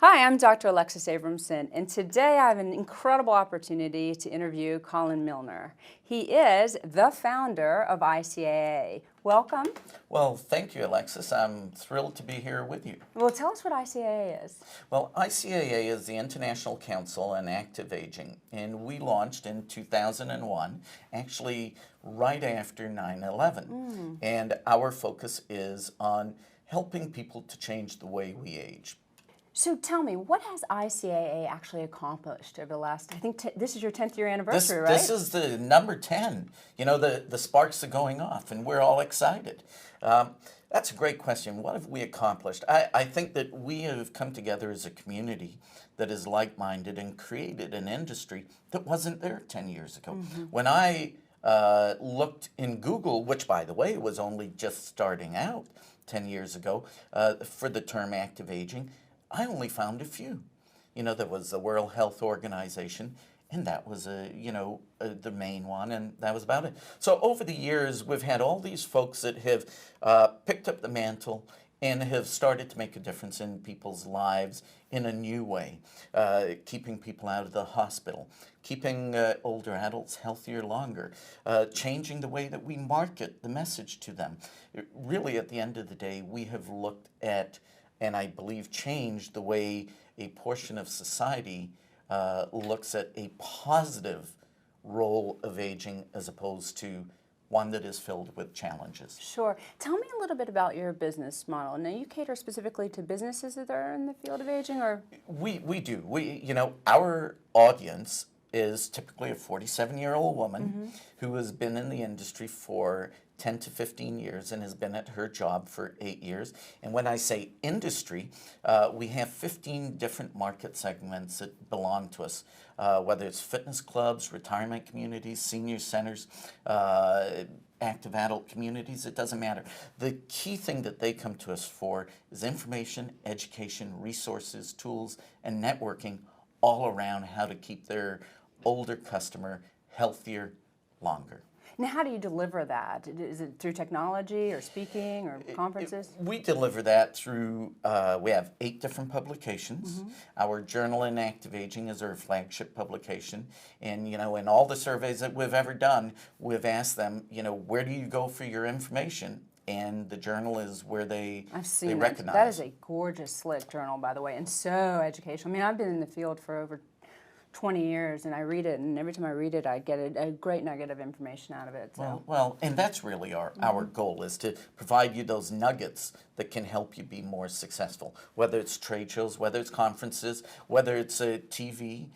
Hi, I'm Dr. Alexis Abramson, and today I have an incredible opportunity to interview Colin Milner. He is the founder of ICAA. Welcome. Well, thank you, Alexis. I'm thrilled to be here with you. Well, tell us what ICAA is. Well, ICAA is the International Council on Active Aging, and we launched in 2001, actually right after 9/11. And our focus is on helping people to change the way we age. So tell me, what has ICAA actually accomplished over the last, I think this is your 10th year anniversary, right? This is the number 10. You know, the sparks are going off, and we're all excited. That's a great question. What have we accomplished? I think that we have come together as a community that is like-minded and created an industry that wasn't there 10 years ago. When I looked in Google, which, by the way, was only just starting out 10 years ago, for the term active aging, I only found a few. You know, there was the World Health Organization, and that was the main one, and that was about it. So over the years, we've had all these folks that have picked up the mantle and have started to make a difference in people's lives in a new way, keeping people out of the hospital, keeping older adults healthier longer, changing the way that we market the message to them. Really, at the end of the day, we have looked at, and I believe changed the way a portion of society looks at a positive role of aging as opposed to one that is filled with challenges. Sure. Tell me a little bit about your business model. Now, you cater specifically to businesses that are in the field of aging, or? We do. Our audience is typically a 47-year-old woman who has been in the industry for 10 to 15 years and has been at her job for 8 years. And when I say industry, we have 15 different market segments that belong to us, whether it's fitness clubs, retirement communities, senior centers, active adult communities, it doesn't matter. The key thing that they come to us for is information, education, resources, tools, and networking all around how to keep their older customer healthier longer. Now, how do you deliver that? Is it through technology or speaking or conferences? We deliver that through, we have 8 different publications. Our Journal in Active Aging is our flagship publication. And, in all the surveys that we've ever done, we've asked them, where do you go for your information? And the Journal is where they recognize. That is a gorgeous, slick journal, by the way, and so educational. I mean, I've been in the field for over 20 years, and I read it, and every time I read it, I get a great nugget of information out of it. So. Well, and that's really our goal, is to provide you those nuggets that can help you be more successful, whether it's trade shows, whether it's conferences, whether it's TV,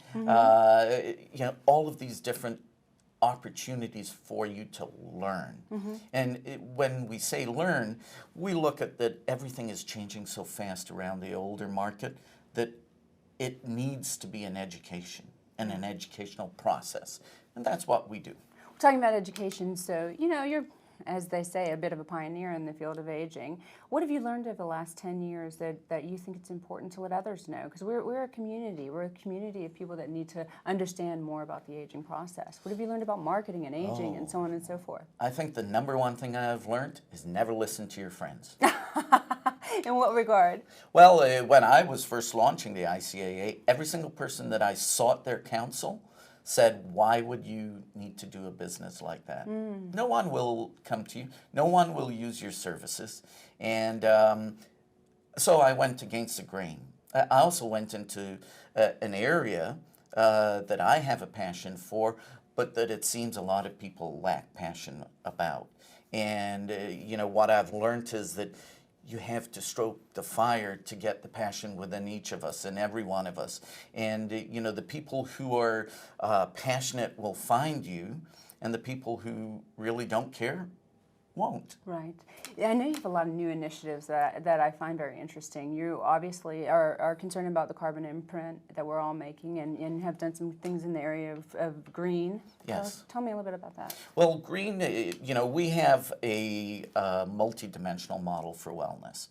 all of these different opportunities for you to learn. And when we say learn, we look at that everything is changing so fast around the older market that it needs to be an education and an educational process. And that's what we do. We're talking about education, so you're, as they say, a bit of a pioneer in the field of aging. What have you learned over the last 10 years that you think it's important to let others know? Because we're a community. We're a community of people that need to understand more about the aging process. What have you learned about marketing and aging and so on and so forth? I think the number one thing I've learned is never listen to your friends. In what regard? Well, when I was first launching the ICAA, every single person that I sought their counsel said, why would you need to do a business like that? No one will come to you. No one will use your services. And so I went against the grain. I also went into an area that I have a passion for, but that it seems a lot of people lack passion about. And, what I've learned is that you have to stoke the fire to get the passion within each of us and every one of us. And, the people who are passionate will find you, and the people who really don't care won't. Right. I know you have a lot of new initiatives that I find very interesting. You obviously are concerned about the carbon imprint that we're all making, and have done some things in the area of green. Yes. Tell me a little bit about that. Well, green, we have a multi-dimensional model for wellness,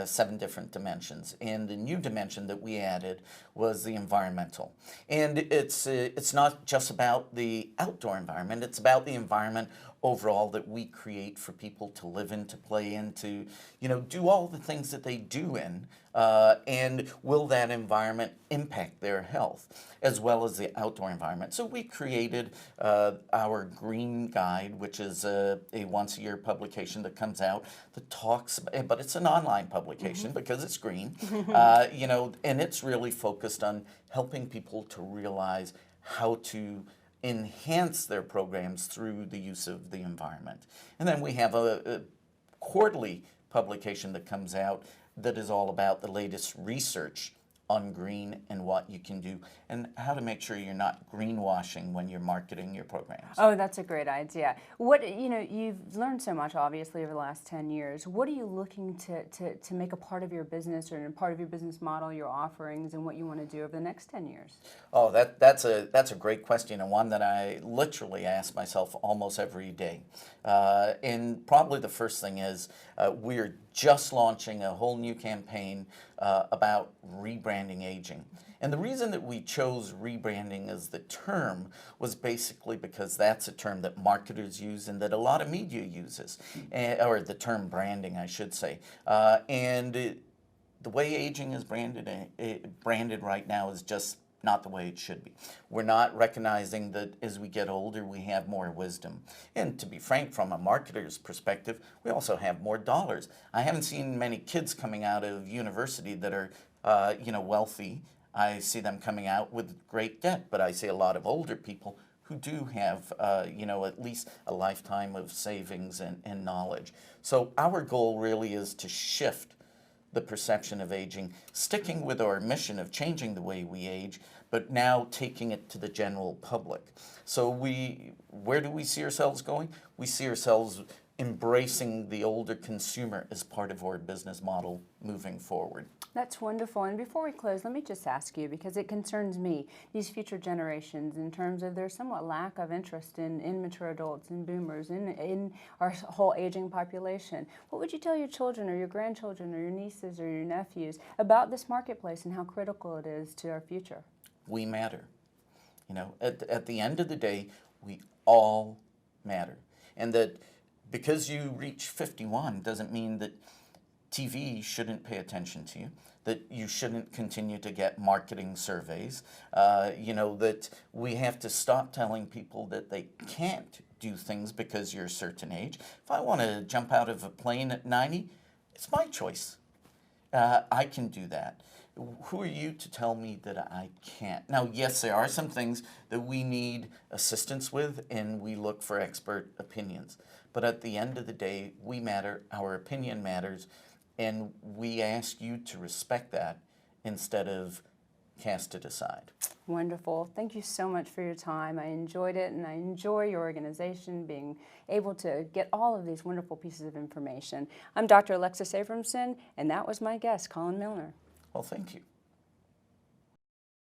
7 different dimensions. And the new dimension that we added was the environmental. And it's not just about the outdoor environment, it's about the environment overall that we create for people to live in, to play in, to, you know, do all the things that they do in, and will that environment impact their health as well as the outdoor environment. So we created our Green Guide, which is a once-a-year publication that comes out that talks, but it's an online publication because it's green, you know, and it's really focused on helping people to realize how to enhance their programs through the use of the environment. And then we have a quarterly publication that comes out that is all about the latest research on green and what you can do and how to make sure you're not greenwashing when you're marketing your programs. Oh, that's a great idea. What, you know, you've learned so much obviously over the last 10 years. What are you looking to make a part of your business or a part of your business model, your offerings, and what you want to do over the next 10 years? Oh, that's a great question, and one that I literally ask myself almost every day. And probably the first thing is we're just launching a whole new campaign about rebranding aging. And the reason that we chose rebranding as the term was basically because that's a term that marketers use and that a lot of media uses, or the term branding, I should say. The way aging is branded right now is just not the way it should be. We're not recognizing that as we get older, we have more wisdom. And to be frank, from a marketer's perspective, we also have more dollars. I haven't seen many kids coming out of university that are, you know, wealthy. I see them coming out with great debt, but I see a lot of older people who do have, you know, at least a lifetime of savings and knowledge. So our goal really is to shift the perception of aging, sticking with our mission of changing the way we age, but now taking it to the general public. So where do we see ourselves going? We see ourselves embracing the older consumer as part of our business model moving forward. That's wonderful. And before we close, let me just ask you, because it concerns me, these future generations, in terms of their somewhat lack of interest in mature adults, in boomers, in our whole aging population. What would you tell your children or your grandchildren or your nieces or your nephews about this marketplace and how critical it is to our future? We matter. You know, at the end of the day, we all matter. And that because you reach 51 doesn't mean that TV shouldn't pay attention to you, that you shouldn't continue to get marketing surveys, you know, that we have to stop telling people that they can't do things because you're a certain age. If I want to jump out of a plane at 90, it's my choice. I can do that. Who are you to tell me that I can't? Now, yes, there are some things that we need assistance with, and we look for expert opinions. But at the end of the day, we matter, our opinion matters, and we ask you to respect that instead of cast it aside. Wonderful. Thank you so much for your time. I enjoyed it, and I enjoy your organization being able to get all of these wonderful pieces of information. I'm Dr. Alexis Abramson, and that was my guest, Colin Milner. Well, thank you.